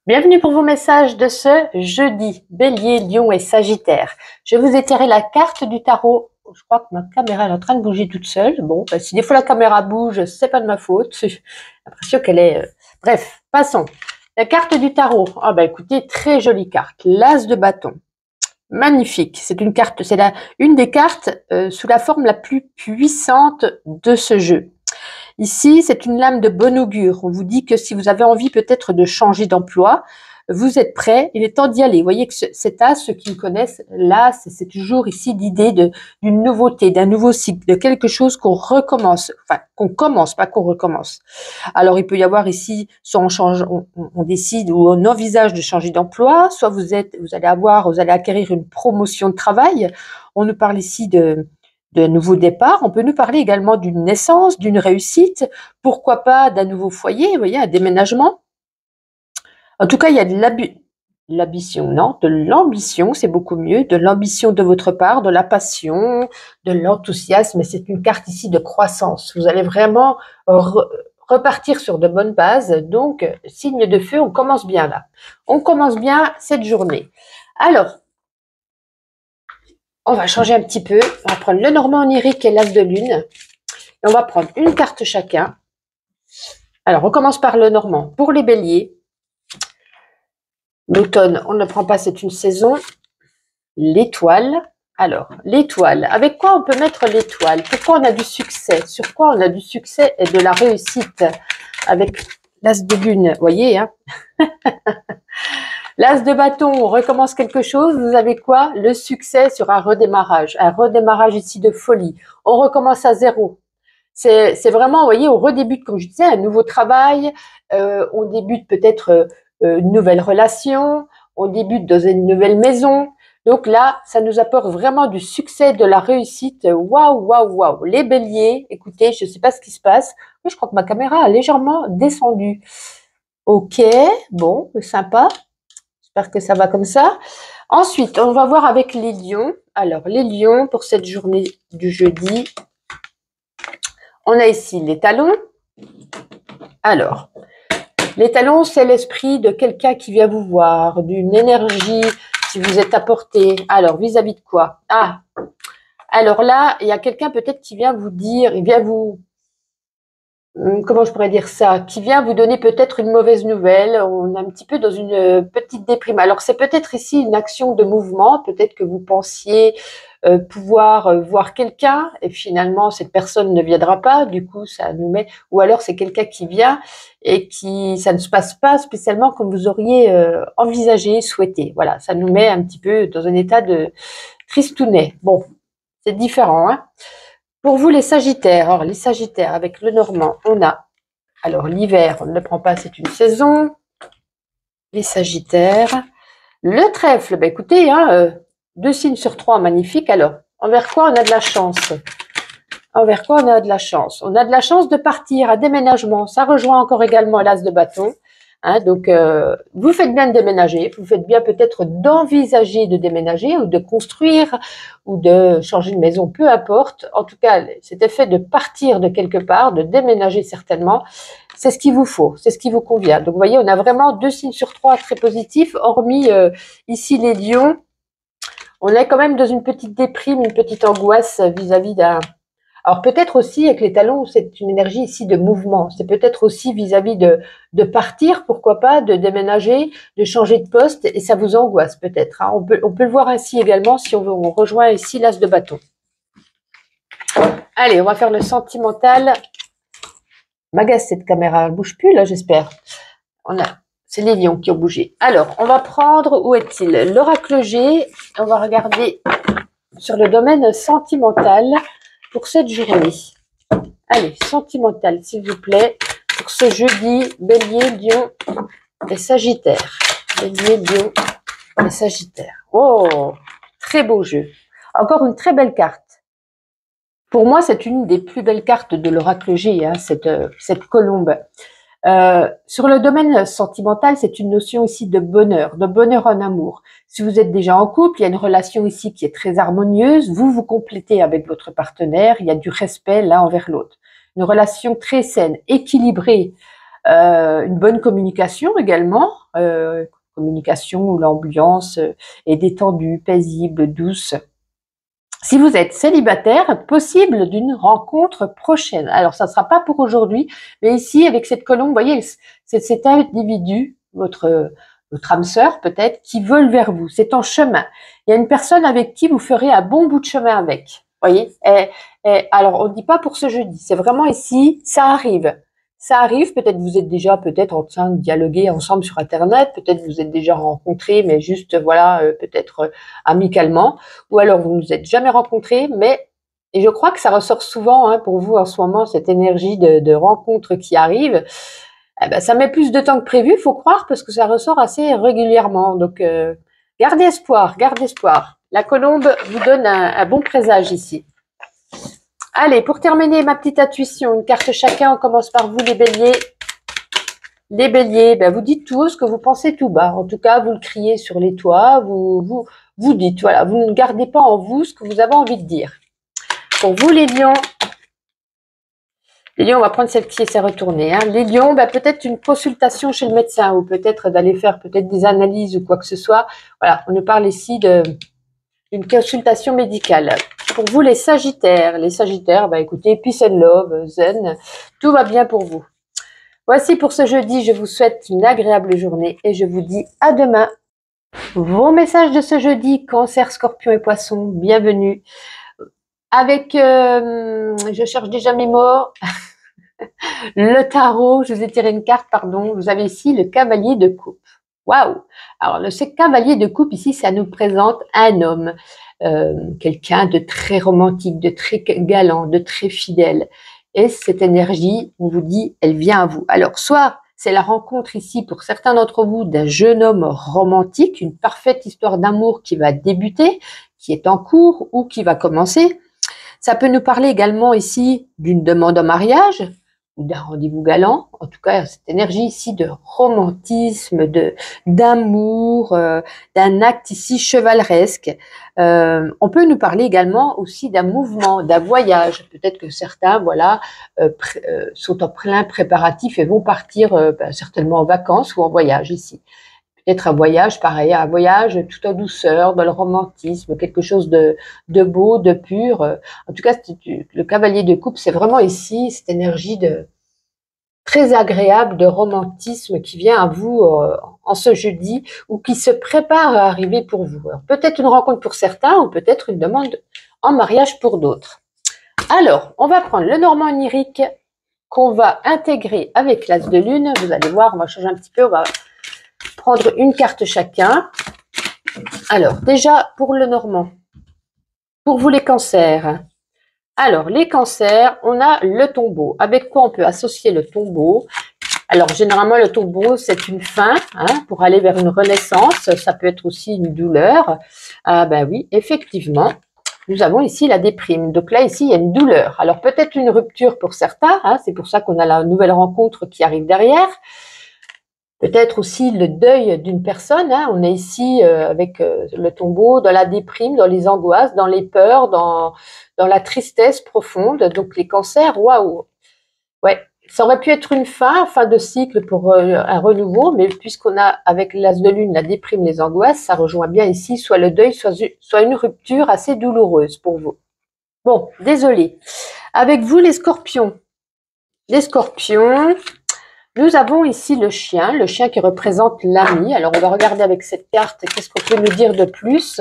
Bienvenue pour vos messages de ce jeudi, Bélier, Lion et Sagittaire. Je vais vous éclairer la carte du tarot. Je crois que ma caméra est en train de bouger toute seule. Bon, si des fois la caméra bouge, c'est pas de ma faute. J'ai l'impression qu'elle est... Bref, passons. La carte du tarot. Ah bah écoutez, très jolie carte. L'As de bâton. Magnifique. C'est une carte, une des cartes sous la forme la plus puissante de ce jeu. Ici, c'est une lame de bon augure. On vous dit que si vous avez envie peut-être de changer d'emploi, vous êtes prêt, il est temps d'y aller. Vous voyez que cet as, ceux qui me connaissent, là, c'est toujours ici l'idée d'une nouveauté, d'un nouveau cycle, de quelque chose qu'on recommence, enfin qu'on commence, pas qu'on recommence. Alors il peut y avoir ici, soit on décide ou on envisage de changer d'emploi, soit vous allez acquérir une promotion de travail. On nous parle ici de nouveau départ. On peut nous parler également d'une naissance, d'une réussite, pourquoi pas d'un nouveau foyer, vous voyez, un déménagement. En tout cas, il y a de l'ambition, non, de l'ambition, c'est beaucoup mieux, de l'ambition de votre part, de la passion, de l'enthousiasme. C'est une carte ici de croissance. Vous allez vraiment repartir sur de bonnes bases. Donc, signe de feu, on commence bien là. On commence bien cette journée. Alors, on va changer un petit peu. On va prendre le Normand onirique et l'As de lune. Et on va prendre une carte chacun. Alors, on commence par le Normand. Pour les béliers, l'automne, on ne prend pas, c'est une saison. L'étoile. Alors, l'étoile. Avec quoi on peut mettre l'étoile? Pourquoi on a du succès? Sur quoi on a du succès et de la réussite? Avec l'As de lune, vous voyez, hein. L'As de bâton, on recommence quelque chose. Vous avez quoi? Le succès sur un redémarrage ici de folie. On recommence à zéro. C'est vraiment, vous voyez, on redébute, comme je disais, un nouveau travail, on débute peut-être une nouvelle relation, on débute dans une nouvelle maison. Donc là, ça nous apporte vraiment du succès, de la réussite. Waouh, waouh, waouh. Les béliers, écoutez, je ne sais pas ce qui se passe, mais je crois que ma caméra a légèrement descendu. Ok, bon, sympa. J'espère que ça va comme ça. Ensuite, on va voir avec les lions. Alors, les lions, pour cette journée du jeudi, on a ici les talons. Alors, les talons, c'est l'esprit de quelqu'un qui vient vous voir, d'une énergie qui vous est apportée. Alors, vis-à-vis de quoi? Ah, alors là, il y a quelqu'un peut-être qui vient vous dire, il vient vous... Comment je pourrais dire ça? Qui vient vous donner peut-être une mauvaise nouvelle. On est un petit peu dans une petite déprime. Alors, c'est peut-être ici une action de mouvement. Peut-être que vous pensiez pouvoir voir quelqu'un et finalement cette personne ne viendra pas, du coup ça nous met, ou alors c'est quelqu'un qui vient et qui ça ne se passe pas spécialement comme vous auriez envisagé, souhaité. Voilà, ça nous met un petit peu dans un état de tristounet. Bon, c'est différent, hein. Pour vous les Sagittaires, alors les Sagittaires avec le Normand, on a, alors l'hiver on ne le prend pas, c'est une saison. Les Sagittaires, le trèfle, ben écoutez, hein, 2 signes sur 3, magnifique. Alors, envers quoi on a de la chance? Envers quoi on a de la chance? On a de la chance de partir à déménagement. Ça rejoint encore également l'As de bâton. Hein, donc, vous faites bien de déménager. Vous faites bien peut-être d'envisager de déménager ou de construire ou de changer de maison, peu importe. En tout cas, cet effet de partir de quelque part, de déménager certainement, c'est ce qu'il vous faut, c'est ce qui vous convient. Donc, vous voyez, on a vraiment 2 signes sur 3 très positifs, hormis ici les lions. On est quand même dans une petite déprime, une petite angoisse vis-à-vis d'un... Alors peut-être aussi avec les talons, c'est une énergie ici de mouvement. C'est peut-être aussi vis-à-vis de partir, pourquoi pas, de déménager, de changer de poste, et ça vous angoisse peut-être. Hein. On peut le voir ainsi également si on rejoint ici l'As de bâton. Allez, on va faire le sentimental. M'agace cette caméra, elle bouge plus là, j'espère. C'est les lions qui ont bougé. Alors, on va prendre, où est-il? L'oracle G. On va regarder sur le domaine sentimental pour cette journée. Allez, sentimental, s'il vous plaît, pour ce jeudi, Bélier, Lion et Sagittaire. Bélier, Lion et Sagittaire. Oh, très beau jeu. Encore une très belle carte. Pour moi, c'est une des plus belles cartes de l'oracle G, hein, cette colombe. Sur le domaine sentimental, c'est une notion ici de bonheur en amour. Si vous êtes déjà en couple, il y a une relation ici qui est très harmonieuse, vous vous complétez avec votre partenaire, il y a du respect l'un envers l'autre. Une relation très saine, équilibrée, Une bonne communication également, communication où l'ambiance est détendue, paisible, douce. Si vous êtes célibataire, possible d'une rencontre prochaine. Alors, ça ne sera pas pour aujourd'hui, mais ici, avec cette colombe, vous voyez, c'est cet individu, votre âme sœur peut-être, qui vole vers vous. C'est en chemin. Il y a une personne avec qui vous ferez un bon bout de chemin avec. Vous voyez, alors, on ne dit pas pour ce jeudi. C'est vraiment ici, ça arrive. Ça arrive, peut-être vous êtes déjà peut-être en train de dialoguer ensemble sur Internet, peut-être vous êtes déjà rencontrés, mais juste, voilà, peut-être amicalement, ou alors vous ne vous êtes jamais rencontrés, mais, et je crois que ça ressort souvent hein, pour vous en ce moment, cette énergie de rencontre qui arrive, eh ben, ça met plus de temps que prévu, faut croire, parce que ça ressort assez régulièrement. Donc, gardez espoir, gardez espoir. La colombe vous donne un bon présage ici. Allez, pour terminer ma petite intuition, une carte chacun, on commence par vous les béliers. Les béliers, ben vous dites tout haut ce que vous pensez tout bas. En tout cas, vous le criez sur les toits, vous dites, voilà, vous ne gardez pas en vous ce que vous avez envie de dire. Pour vous les lions, on va prendre celle qui s'est retournée. Hein. Les lions, ben peut-être une consultation chez le médecin ou peut-être d'aller faire peut-être des analyses ou quoi que ce soit. Voilà, on nous parle ici d'une consultation médicale. Pour vous, les sagittaires, bah écoutez, peace and love, zen, tout va bien pour vous. Voici pour ce jeudi, je vous souhaite une agréable journée et je vous dis à demain. Vos messages de ce jeudi, Cancer, Scorpion et Poisson, bienvenue. Avec, je cherche déjà mes mots, le tarot, je vous ai tiré une carte, pardon, vous avez ici le cavalier de coupe. Waouh! Alors, ce cavalier de coupe ici, ça nous présente un homme. Quelqu'un de très romantique, de très galant, de très fidèle. Et cette énergie, on vous dit, elle vient à vous. Alors, soit c'est la rencontre ici, pour certains d'entre vous, d'un jeune homme romantique, une parfaite histoire d'amour qui va débuter, qui est en cours ou qui va commencer. Ça peut nous parler également ici d'une demande en mariage, ou d'un rendez-vous galant, en tout cas cette énergie ici de romantisme, d'amour, d'un acte ici chevaleresque. On peut nous parler également aussi d'un mouvement, d'un voyage. Peut-être que certains, voilà, sont en plein préparatif et vont partir certainement en vacances ou en voyage ici. Peut-être un voyage, pareil, un voyage tout en douceur, dans le romantisme, quelque chose de beau, de pur. En tout cas, le cavalier de coupe, c'est vraiment ici cette énergie de très agréable de romantisme qui vient à vous en ce jeudi ou qui se prépare à arriver pour vous. Peut-être une rencontre pour certains ou peut-être une demande en mariage pour d'autres. Alors, on va prendre le normand onirique qu'on va intégrer avec l'as de lune. Vous allez voir, on va changer un petit peu, on va prendre une carte chacun. Alors, déjà, pour le normand, pour vous les cancers. Alors, les cancers, on a le tombeau. Avec quoi on peut associer le tombeau? Alors, généralement, le tombeau, c'est une fin hein, pour aller vers une renaissance. Ça peut être aussi une douleur. Ah ben oui, effectivement, nous avons ici la déprime. Donc là, ici, il y a une douleur. Alors, peut-être une rupture pour certains. Hein, c'est pour ça qu'on a la nouvelle rencontre qui arrive derrière. Peut-être aussi le deuil d'une personne. Hein. On est ici avec le tombeau, dans la déprime, dans les angoisses, dans les peurs, dans la tristesse profonde. Donc les cancers, waouh. Ouais, ça aurait pu être une fin de cycle pour un renouveau, mais puisqu'on a avec l'as de lune la déprime, les angoisses, ça rejoint bien ici soit le deuil, soit une rupture assez douloureuse pour vous. Bon, désolé. Avec vous les scorpions. Les scorpions... Nous avons ici le chien qui représente l'ami. Alors, on va regarder avec cette carte, qu'est-ce qu'on peut nous dire de plus?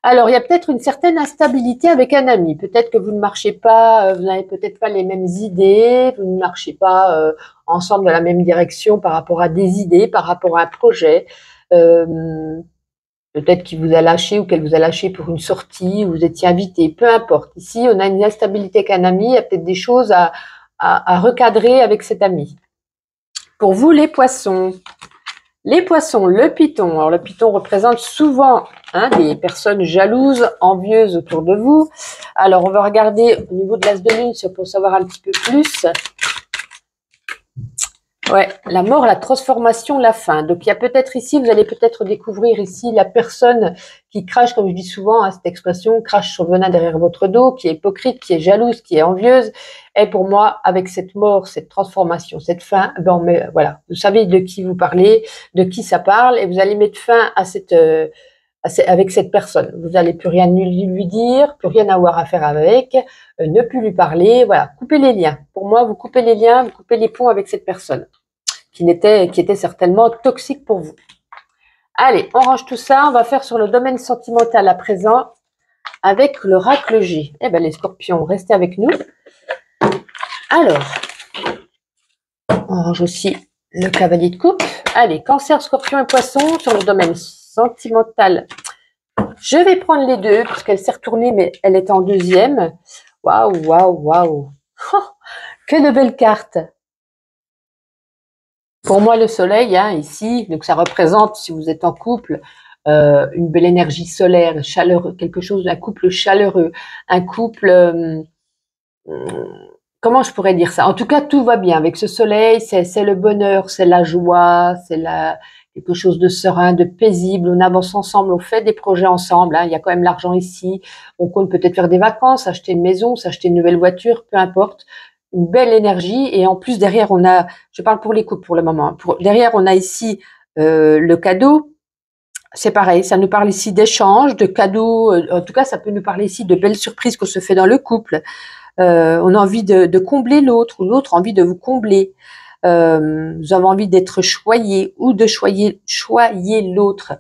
Alors, il y a peut-être une certaine instabilité avec un ami. Peut-être que vous ne marchez pas, vous n'avez peut-être pas les mêmes idées, vous ne marchez pas ensemble dans la même direction par rapport à des idées, par rapport à un projet. Peut-être qu'il vous a lâché ou qu'elle vous a lâché pour une sortie, ou vous étiez invité, peu importe. Ici, on a une instabilité avec un ami, il y a peut-être des choses à recadrer avec cet ami. Pour vous, les poissons, le python. Alors, le python représente souvent des personnes jalouses, envieuses autour de vous. Alors, on va regarder au niveau de l'as de lune si on peut savoir un petit peu plus. Ouais, la mort, la transformation, la fin. Donc il y a peut-être ici, vous allez peut-être découvrir ici la personne qui crache, comme je dis souvent, hein, cette expression, crache sur le venin derrière votre dos, qui est hypocrite, qui est jalouse, qui est envieuse. Et pour moi, avec cette mort, cette transformation, cette fin, ben mais voilà, vous savez de qui vous parlez, de qui ça parle, et vous allez mettre fin à avec cette personne. Vous n'allez plus rien lui dire, plus rien avoir à faire avec, ne plus lui parler, voilà, coupez les liens. Pour moi, vous coupez les liens, vous coupez les ponts avec cette personne qui était certainement toxique pour vous. Allez, on range tout ça, on va faire sur le domaine sentimental à présent avec l'oracle G. Eh bien, les scorpions, restez avec nous. Alors, on range aussi le cavalier de coupe. Allez, cancer, scorpion et poisson sur le domaine sentimental. Je vais prendre les deux parce qu'elle s'est retournée, mais elle est en deuxième. Waouh, waouh, waouh. Oh, que de belles cartes. Pour moi, le soleil, hein, ici, donc ça représente, si vous êtes en couple, une belle énergie solaire, chaleureux, quelque chose d'un couple chaleureux, un couple, comment je pourrais dire ça? En tout cas, tout va bien avec ce soleil, c'est le bonheur, c'est la joie, c'est quelque chose de serein, de paisible. On avance ensemble, on fait des projets ensemble. Hein, il y a quand même l'argent ici. On compte peut-être faire des vacances, acheter une maison, s'acheter une nouvelle voiture, peu importe. Une belle énergie et en plus derrière on a, je parle pour les couples pour le moment, derrière on a ici le cadeau, c'est pareil, ça nous parle ici d'échanges, de cadeaux, en tout cas ça peut nous parler ici de belles surprises qu'on se fait dans le couple, on a envie de combler l'autre ou l'autre a envie de vous combler, vous avez envie d'être choyé ou de choyer l'autre.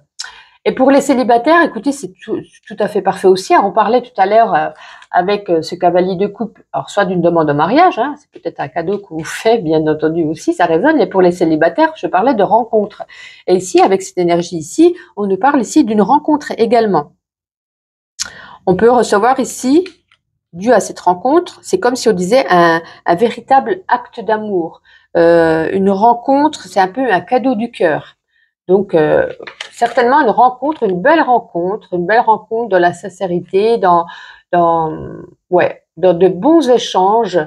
Et pour les célibataires, écoutez, c'est tout à fait parfait aussi. On parlait tout à l'heure avec ce cavalier de coupe, alors soit d'une demande en mariage, hein, c'est peut-être un cadeau qu'on vous fait, bien entendu aussi, ça résonne. Et pour les célibataires, je parlais de rencontre. Et ici, avec cette énergie ici, on nous parle ici d'une rencontre également. On peut recevoir ici, dû à cette rencontre, c'est comme si on disait un véritable acte d'amour. Une rencontre, c'est un peu un cadeau du cœur. Donc, certainement une rencontre, une belle rencontre de la sincérité, dans de bons échanges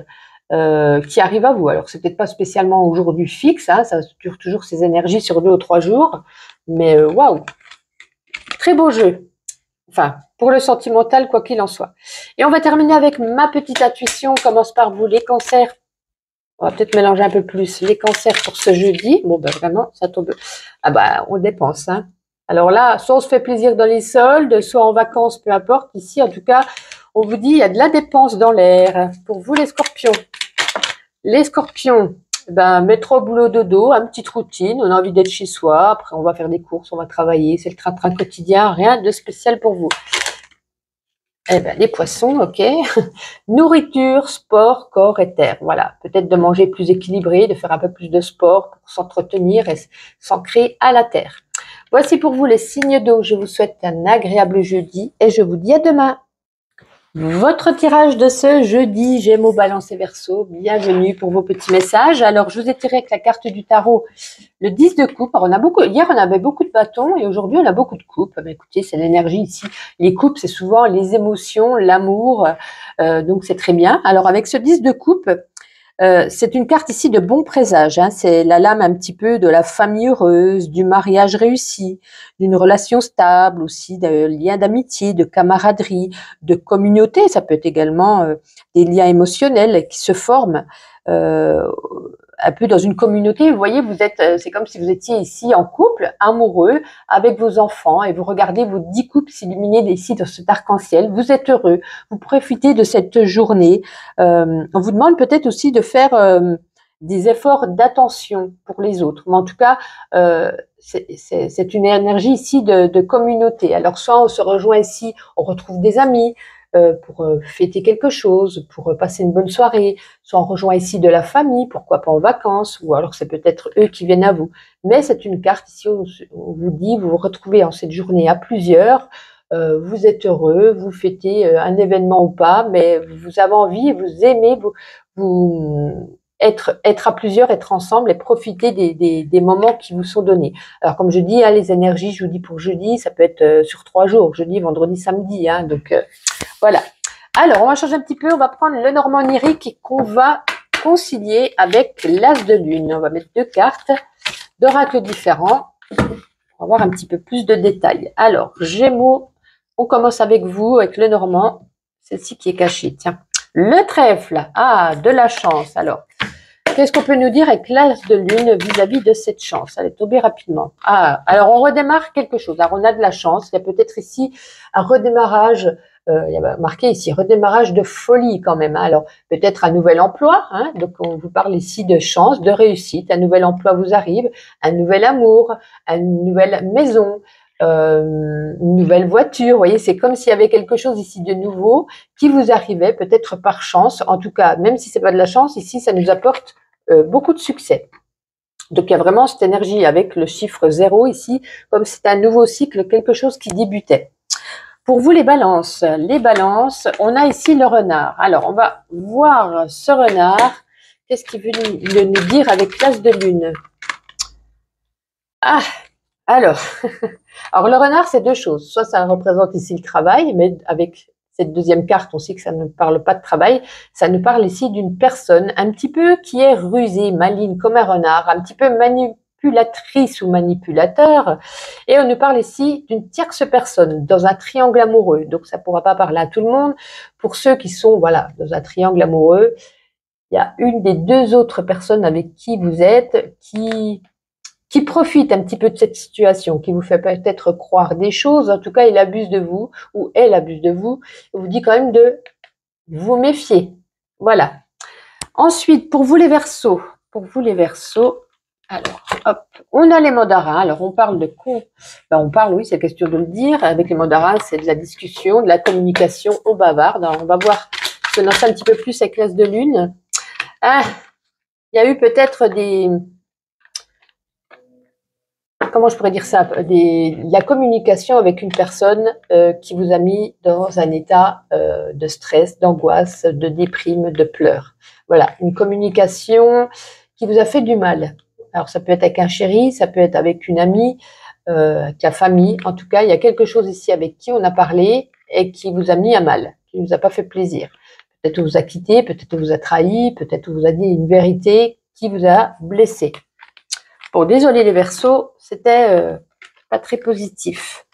qui arrivent à vous. Alors, c'est peut-être pas spécialement aujourd'hui fixe, hein, ça dure toujours ces énergies sur 2 ou 3 jours, mais waouh, très beau jeu. Enfin, pour le sentimental, quoi qu'il en soit. Et on va terminer avec ma petite intuition. On commence par vous, les cancers. On va peut-être mélanger un peu plus les cancers pour ce jeudi. Bon, ben vraiment, ça tombe. Ah bah, on dépense, hein. Alors là, soit on se fait plaisir dans les soldes, soit en vacances, peu importe. Ici, en tout cas, on vous dit, il y a de la dépense dans l'air. Pour vous, les scorpions. Les scorpions, ben, métro, boulot, dodo, une petite routine. On a envie d'être chez soi. Après, on va faire des courses, on va travailler. C'est le train-train quotidien. Rien de spécial pour vous. Eh ben, les poissons, ok. Nourriture, sport, corps et terre. Voilà. Peut-être de manger plus équilibré, de faire un peu plus de sport pour s'entretenir et s'ancrer à la terre. Voici pour vous les signes d'eau. Je vous souhaite un agréable jeudi et je vous dis à demain. Votre tirage de ce jeudi, Gémeaux, Balance et Verseau. Bienvenue pour vos petits messages. Alors, je vous ai tiré avec la carte du tarot le 10 de coupe. Alors, hier, on avait beaucoup de bâtons et aujourd'hui, on a beaucoup de coupes. Ben, écoutez, c'est l'énergie ici. Les coupes, c'est souvent les émotions, l'amour. Donc, c'est très bien. Alors, avec ce 10 de coupe, c'est une carte ici de bon présage. Hein. C'est la lame un petit peu de la famille heureuse, du mariage réussi, d'une relation stable aussi, de liens d'amitié, de camaraderie, de communauté. Ça peut être également des liens émotionnels qui se forment un peu dans une communauté. Vous voyez, c'est comme si vous étiez ici en couple, amoureux, avec vos enfants, et vous regardez vos 10 couples s'illuminer ici dans cet arc-en-ciel. Vous êtes heureux, vous profitez de cette journée. On vous demande peut-être aussi de faire des efforts d'attention pour les autres. Mais en tout cas, c'est une énergie ici de communauté. Alors, soit on se rejoint ici, on retrouve des amis, pour fêter quelque chose, pour passer une bonne soirée, soit on rejoint ici de la famille, pourquoi pas en vacances, ou alors c'est peut-être eux qui viennent à vous. Mais c'est une carte ici où on vous dit, vous vous retrouvez en cette journée à plusieurs, vous êtes heureux, vous fêtez un événement ou pas, mais vous avez envie, vous aimez, être à plusieurs, être ensemble et profiter des moments qui vous sont donnés. Alors comme je dis, hein, les énergies, je vous dis pour jeudi, ça peut être sur 3 jours, jeudi, vendredi, samedi, donc voilà. Alors on va changer un petit peu, on va prendre le normand onirique qu'on va concilier avec l'As de Lune. On va mettre 2 cartes d'oracles différents pour avoir un petit peu plus de détails. Alors, Gémeaux, on commence avec vous, avec le Normand. Celle-ci qui est cachée, tiens. Le trèfle, ah, de la chance. Alors, qu'est-ce qu'on peut nous dire avec l'As de Lune vis-à-vis de cette chance? Allez, tomber rapidement. Ah, alors on redémarre quelque chose. Alors, on a de la chance. Il y a peut-être ici un redémarrage. Il y a marqué ici redémarrage de folie quand même. Hein. Alors, peut-être un nouvel emploi. Hein. Donc, on vous parle ici de chance, de réussite. Un nouvel emploi vous arrive. Un nouvel amour. Une nouvelle maison. Une nouvelle voiture. Vous voyez, c'est comme s'il y avait quelque chose ici de nouveau qui vous arrivait peut-être par chance. En tout cas, même si c'est pas de la chance, ici, ça nous apporte beaucoup de succès. Donc, il y a vraiment cette énergie avec le chiffre 0 ici, comme c'est un nouveau cycle, quelque chose qui débutait. Pour vous, les balances, on a ici le renard. Alors, on va voir ce renard. Qu'est-ce qu'il veut nous dire avec l'As de Lune? Ah, alors, alors le renard, c'est 2 choses. Soit ça représente ici le travail, mais avec cette deuxième carte, on sait que ça ne parle pas de travail. Ça nous parle ici d'une personne un petit peu qui est rusée, maligne, comme un renard, un petit peu manipulatrice ou manipulateur. Et on nous parle ici d'une tierce personne dans un triangle amoureux. Donc, ça ne pourra pas parler à tout le monde. Pour ceux qui sont, voilà, dans un triangle amoureux, il y a une des 2 autres personnes avec qui vous êtes qui profite un petit peu de cette situation, qui vous fait peut-être croire des choses. En tout cas, il abuse de vous ou elle abuse de vous. Il vous dit quand même de vous méfier. Voilà. Ensuite, pour vous les Verseaux, alors, hop, on a les mandarins. Alors, on parle de quoi? On parle, oui, c'est question de le dire. Avec les mandarins, c'est de la discussion, de la communication, on bavarde. Alors, on va voir se lancer un petit peu plus avec l'As de Lune. Ah, il y a eu peut-être comment je pourrais dire ça, la communication avec une personne qui vous a mis dans un état de stress, d'angoisse, de déprime, de pleurs. Voilà, une communication qui vous a fait du mal. Alors, ça peut être avec un chéri, ça peut être avec une amie, avec la famille. En tout cas, il y a quelque chose ici avec qui on a parlé et qui vous a mis à mal, qui ne vous a pas fait plaisir. Peut-être vous a quitté, peut-être vous a trahi, peut-être vous a dit une vérité qui vous a blessé. Bon, désolé les Verseaux, c'était pas très positif.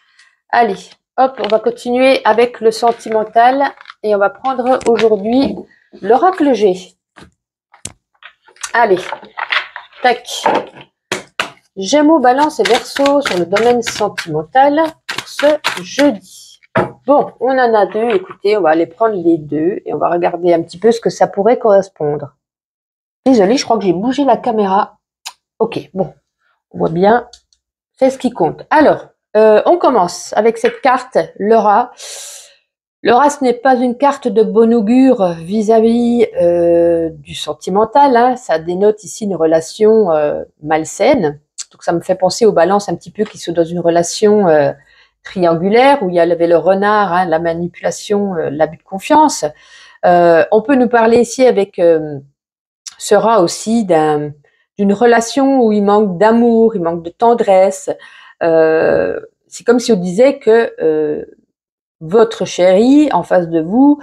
Allez, hop, on va continuer avec le sentimental et on va prendre aujourd'hui l'oracle G. Allez, tac. Gémeaux, Balance et Verseaux sur le domaine sentimental pour ce jeudi. Bon, on en a 2, écoutez, on va aller prendre les 2 et on va regarder un petit peu ce que ça pourrait correspondre. Désolée, je crois que j'ai bougé la caméra. Ok, bon, on voit bien, c'est ce qui compte. Alors, on commence avec cette carte, le rat. Le rat, ce n'est pas une carte de bon augure vis-à-vis du sentimental. Hein. Ça dénote ici une relation malsaine. Donc, ça me fait penser aux balances un petit peu qui sont dans une relation triangulaire où il y avait le renard, hein, la manipulation, l'abus de confiance. On peut nous parler ici avec ce rat aussi d'une relation où il manque d'amour, il manque de tendresse. C'est comme si on disait que votre chéri en face de vous,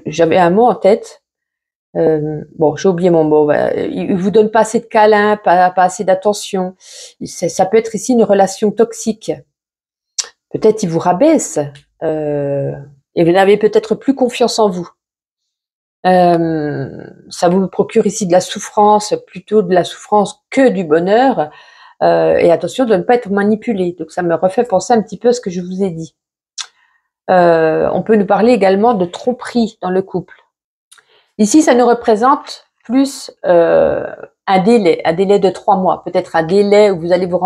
j'avais un mot en tête. Bon, j'ai oublié mon mot. Il vous donne pas assez de câlins, pas assez d'attention. Ça peut être ici une relation toxique. Peut-être il vous rabaisse et vous n'avez peut-être plus confiance en vous. Ça vous procure ici de la souffrance, plutôt de la souffrance que du bonheur. Et attention de ne pas être manipulé. Donc ça me refait penser un petit peu à ce que je vous ai dit. On peut nous parler également de tromperie dans le couple. Ici, ça nous représente plus un délai de 3 mois. Peut-être un délai où vous allez vous en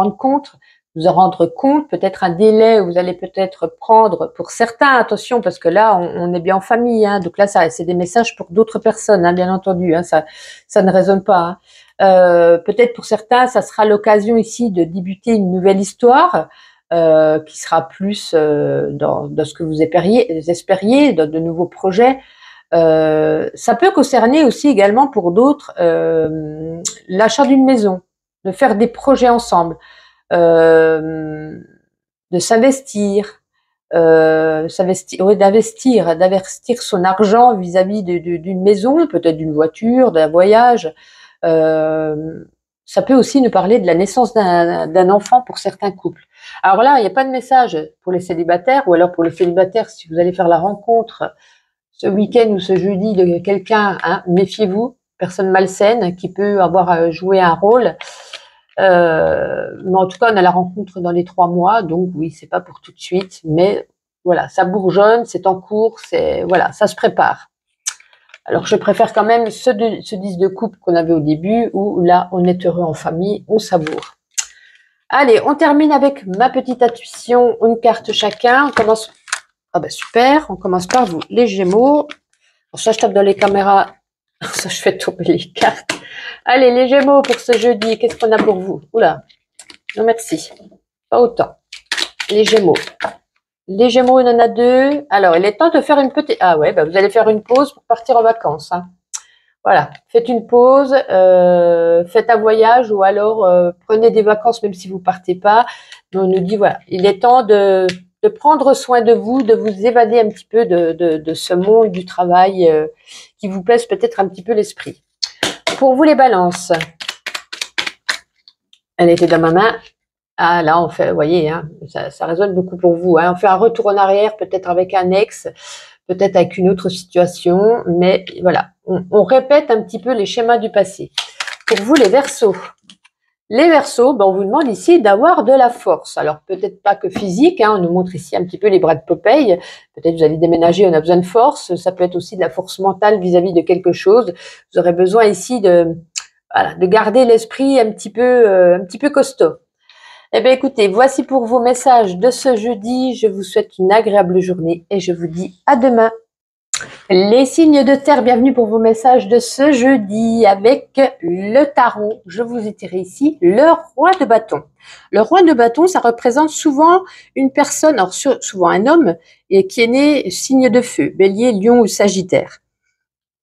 rendre compte, peut-être un délai où vous allez peut-être prendre, pour certains, attention, parce que là, on est bien en famille, hein, donc là, c'est des messages pour d'autres personnes, hein, bien entendu, hein, ça ne résonne pas. Hein. Peut-être pour certains, ça sera l'occasion ici de débuter une nouvelle histoire qui sera plus dans ce que vous espériez, dans de nouveaux projets. Ça peut concerner aussi également pour d'autres l'achat d'une maison, de faire des projets ensemble. De s'investir, Oui, d'investir son argent vis-à-vis d'une maison, peut-être d'une voiture, d'un voyage. Ça peut aussi nous parler de la naissance d'un enfant pour certains couples. Alors là, il n'y a pas de message pour les célibataires, ou alors pour les célibataires, si vous allez faire la rencontre ce week-end ou ce jeudi de quelqu'un, hein, méfiez-vous, personne malsaine qui peut avoir joué un rôle. Mais en tout cas, on a la rencontre dans les 3 mois, donc oui, c'est pas pour tout de suite, mais voilà, ça bourgeonne, c'est en cours, voilà, ça se prépare. Alors, je préfère quand même ce 10 de coupe qu'on avait au début, où là, on est heureux en famille, on savoure. Allez, on termine avec ma petite intuition, une carte chacun. On commence. Ah ben super, on commence par vous, les Gémeaux. Alors ça, je tape dans les caméras. Ça, je fais tomber les cartes. Allez, les Gémeaux pour ce jeudi, qu'est-ce qu'on a pour vous? Oula, non merci, pas autant. Les Gémeaux. Les Gémeaux, il en a 2. Alors, il est temps de faire une petite... Ah ouais, bah vous allez faire une pause pour partir en vacances. Hein. Voilà, faites une pause, faites un voyage ou alors prenez des vacances même si vous partez pas. Mais on nous dit, voilà, il est temps de prendre soin de vous évader un petit peu de ce monde du travail qui vous pèse peut-être un petit peu l'esprit. Pour vous les balances, elle était dans ma main. Ah là, on fait, vous voyez, hein, ça résonne beaucoup pour vous. Hein. On fait un retour en arrière, peut-être avec un ex, peut-être avec une autre situation, mais voilà, on répète un petit peu les schémas du passé. Pour vous, les Verseaux. Les Verseaux, ben, on vous demande ici d'avoir de la force. Alors, peut-être pas que physique, hein, on nous montre ici un petit peu les bras de Popeye. Peut-être vous allez déménager, on a besoin de force. Ça peut être aussi de la force mentale vis-à-vis de quelque chose. Vous aurez besoin ici de garder l'esprit un petit peu costaud. Eh bien, écoutez, voici pour vos messages de ce jeudi. Je vous souhaite une agréable journée et je vous dis à demain. Les signes de terre, bienvenue pour vos messages de ce jeudi avec le tarot. Je vous ai tiré ici le roi de bâton. Le roi de bâton, ça représente souvent une personne, alors souvent un homme, et qui est né signe de feu, bélier, lion ou sagittaire.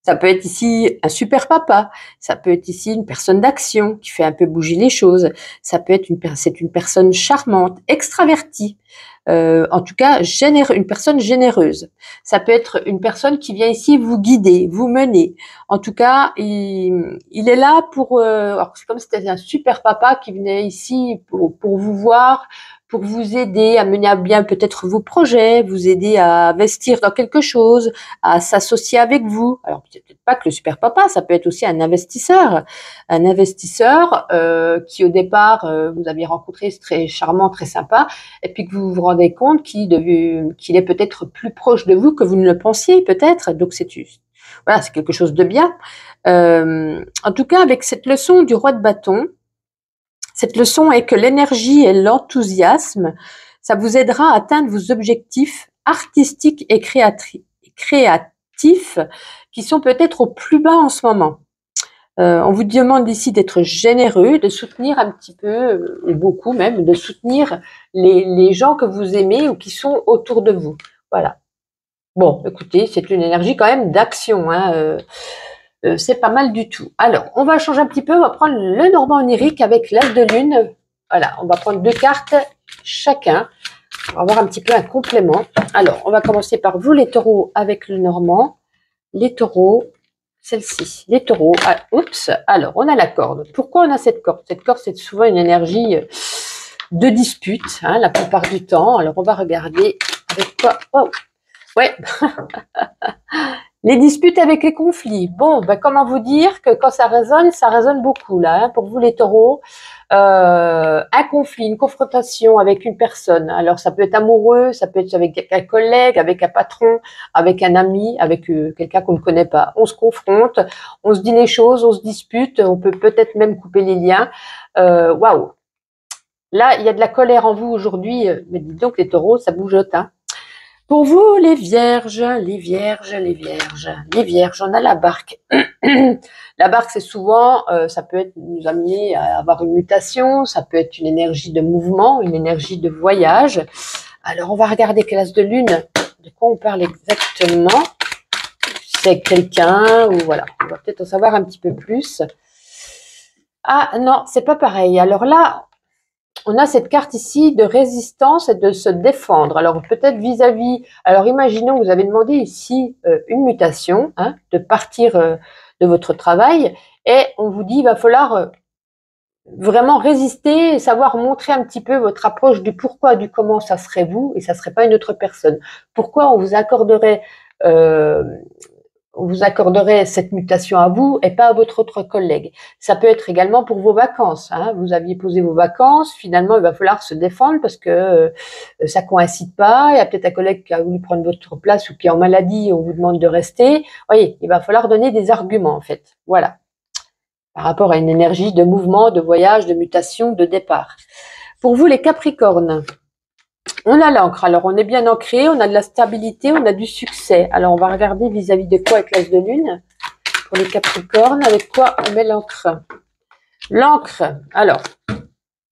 Ça peut être ici un super papa, ça peut être ici une personne d'action qui fait un peu bouger les choses, ça peut être c'est une personne charmante, extravertie, en tout cas une personne généreuse. Ça peut être une personne qui vient ici vous guider, vous mener. En tout cas, il est là pour... alors c'est comme si c'était un super papa qui venait ici pour vous voir, pour vous aider à mener à bien peut-être vos projets, vous aider à investir dans quelque chose, à s'associer avec vous. Alors peut-être pas que le super papa, ça peut être aussi un investisseur qui au départ vous aviez rencontré, c'est très charmant, très sympa, et puis que vous vous rendez compte qu'il est peut-être plus proche de vous que vous ne le pensiez peut-être. Donc c'est quelque chose de bien. En tout cas, avec cette leçon du roi de bâton, cette leçon est que l'énergie et l'enthousiasme, ça vous aidera à atteindre vos objectifs artistiques et créatifs qui sont peut-être au plus bas en ce moment. On vous demande ici d'être généreux, de soutenir un petit peu, et beaucoup même, de soutenir les gens que vous aimez ou qui sont autour de vous. Voilà. Bon, écoutez, c'est une énergie quand même d'action, hein, c'est pas mal du tout. Alors, on va changer un petit peu, on va prendre le Normand onirique avec l'As de Lune. Voilà, on va prendre 2 cartes chacun. On va avoir un petit peu un complément. Alors, on va commencer par vous les taureaux avec le Normand. Les taureaux, celle-ci, les taureaux. Ah, oups, alors on a la corde. Pourquoi on a cette corde? Cette corde, c'est souvent une énergie de dispute, hein, la plupart du temps. Alors, on va regarder avec quoi. Oh, ouais. Les disputes avec les conflits. Bon, ben, comment vous dire que quand ça résonne beaucoup là. Hein, pour vous les taureaux, un conflit, une confrontation avec une personne. Alors ça peut être amoureux, ça peut être avec un collègue, avec un patron, avec un ami, avec quelqu'un qu'on ne connaît pas. On se confronte, on se dit les choses, on se dispute, on peut peut-être même couper les liens. Waouh. Là, il y a de la colère en vous aujourd'hui, mais dites donc les taureaux, ça bougeote, hein. Pour vous, les vierges, on a la barque. La barque, c'est souvent, ça peut nous amener à avoir une mutation, ça peut être une énergie de mouvement, une énergie de voyage. Alors, on va regarder quelle as de lune, de quoi on parle exactement. C'est quelqu'un, ou voilà, on va peut-être en savoir un petit peu plus. Ah non, c'est pas pareil. Alors là, on a cette carte ici de résistance et de se défendre. Alors peut-être vis-à-vis, alors imaginons que vous avez demandé ici une mutation, hein, de partir de votre travail, et on vous dit il va falloir vraiment résister, savoir montrer un petit peu votre approche du pourquoi, du comment ça serait vous, et ça serait pas une autre personne. Pourquoi euh, on vous accorderait cette mutation à vous et pas à votre autre collègue. Ça peut être également pour vos vacances, hein. Vous aviez posé vos vacances, finalement il va falloir se défendre parce que ça coïncide pas. Il y a peut-être un collègue qui a voulu prendre votre place ou qui est en maladie, on vous demande de rester. Vous voyez, il va falloir donner des arguments en fait. Voilà, par rapport à une énergie de mouvement, de voyage, de mutation, de départ. Pour vous les Capricornes, on a l'encre. Alors, on est bien ancré, on a de la stabilité, on a du succès. Alors, on va regarder vis-à-vis de quoi avec l'as de lune. Pour les Capricornes, avec quoi on met l'encre? L'encre, alors,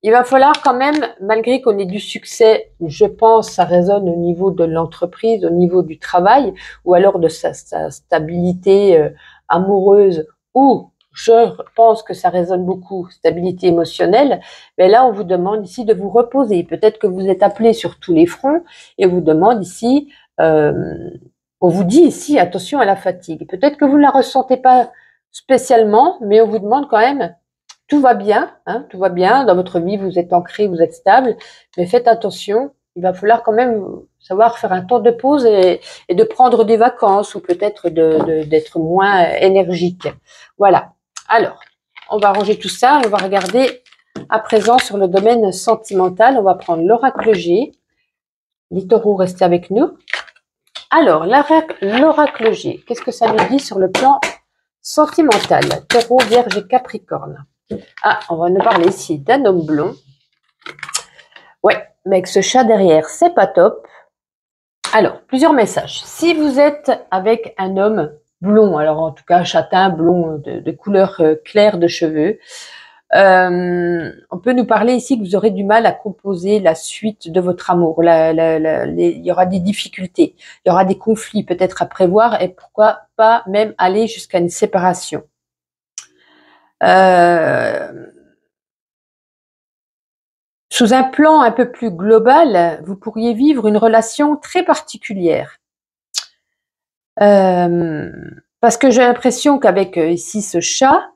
il va falloir quand même, malgré qu'on ait du succès, je pense, ça résonne au niveau de l'entreprise, au niveau du travail, ou alors de sa stabilité amoureuse, ou je pense que ça résonne beaucoup, stabilité émotionnelle, mais là, on vous demande ici de vous reposer. Peut-être que vous êtes appelé sur tous les fronts et on vous demande ici, on vous dit ici, attention à la fatigue. Peut-être que vous ne la ressentez pas spécialement, mais on vous demande quand même, tout va bien, hein, tout va bien, dans votre vie, vous êtes ancré, vous êtes stable, mais faites attention, il va falloir quand même savoir faire un temps de pause et de prendre des vacances ou peut-être d'être moins énergique. Voilà. Alors, on va ranger tout ça, on va regarder à présent sur le domaine sentimental. On va prendre l'oracle G. Les taureaux, restez avec nous. Alors, l'oracle G, qu'est-ce que ça nous dit sur le plan sentimental? Taureau, Vierge et Capricorne. Ah, on va nous parler ici d'un homme blond. Ouais, mais avec ce chat derrière, c'est pas top. Alors, plusieurs messages. Si vous êtes avec un homme blond, alors en tout cas châtain, blond, de couleur claire de cheveux, on peut nous parler ici que vous aurez du mal à composer la suite de votre amour. Il y aura des difficultés, il y aura des conflits peut-être à prévoir et pourquoi pas même aller jusqu'à une séparation. Sous un plan un peu plus global, vous pourriez vivre une relation très particulière. Parce que j'ai l'impression qu'avec ici ce chat,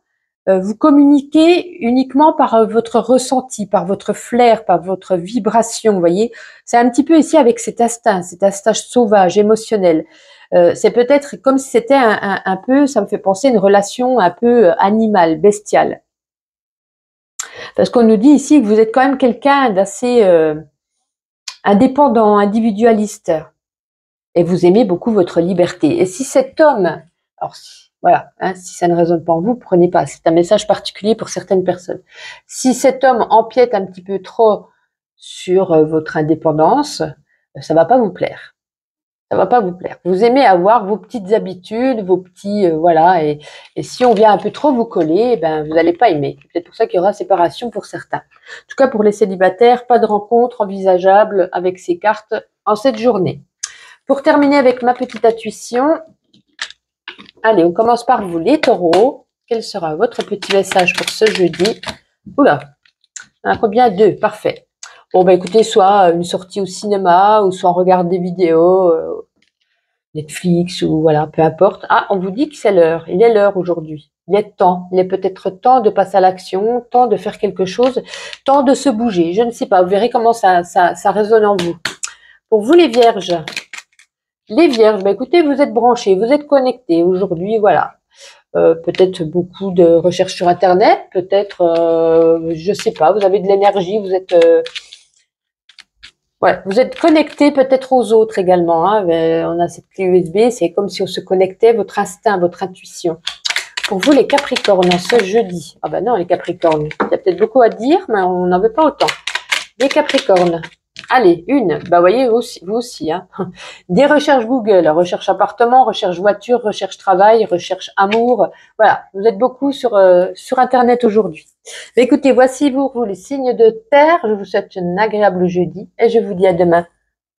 vous communiquez uniquement par votre ressenti, par votre flair, par votre vibration, vous voyez. C'est un petit peu ici avec cet instinct sauvage, émotionnel. C'est peut-être comme si c'était un peu, ça me fait penser à une relation un peu animale, bestiale. Parce qu'on nous dit ici que vous êtes quand même quelqu'un d'assez indépendant, individualiste. Et vous aimez beaucoup votre liberté. Et si cet homme, alors voilà, hein, si ça ne résonne pas en vous, prenez pas. C'est un message particulier pour certaines personnes. Si cet homme empiète un petit peu trop sur votre indépendance, ça va pas vous plaire. Ça va pas vous plaire. Vous aimez avoir vos petites habitudes, vos petits voilà. Et si on vient un peu trop vous coller, ben vous n'allez pas aimer. C'est peut-être pour ça qu'il y aura séparation pour certains. En tout cas, pour les célibataires, pas de rencontre envisageable avec ces cartes en cette journée. Pour terminer avec ma petite intuition, allez, on commence par vous les taureaux. Quel sera votre petit message pour ce jeudi? Oula, on a combien? 2, parfait. Bon, bah écoutez, soit une sortie au cinéma, ou soit on regarde des vidéos, Netflix, ou voilà, peu importe. Ah, on vous dit que c'est l'heure. Il est l'heure aujourd'hui. Il est temps. Il est peut-être temps de passer à l'action, temps de faire quelque chose, temps de se bouger. Je ne sais pas, vous verrez comment ça résonne en vous. Pour vous les vierges, bah écoutez, vous êtes branchés, vous êtes connectés aujourd'hui, voilà. Peut-être beaucoup de recherches sur Internet, peut-être, je sais pas, vous avez de l'énergie, vous êtes, ouais, vous êtes connectés peut-être aux autres également. Hein, on a cette clé USB, c'est comme si on se connectait, votre instinct, votre intuition. Pour vous les Capricornes, ce jeudi, ah ben non les Capricornes, il y a peut-être beaucoup à dire, mais on n'en veut pas autant. Les Capricornes. Allez, bah voyez, vous aussi, hein. Des recherches Google, recherche appartement, recherche voiture, recherche travail, recherche amour. Voilà, vous êtes beaucoup sur Internet aujourd'hui. Mais écoutez, voici vous les signes de terre. Je vous souhaite un agréable jeudi et je vous dis à demain.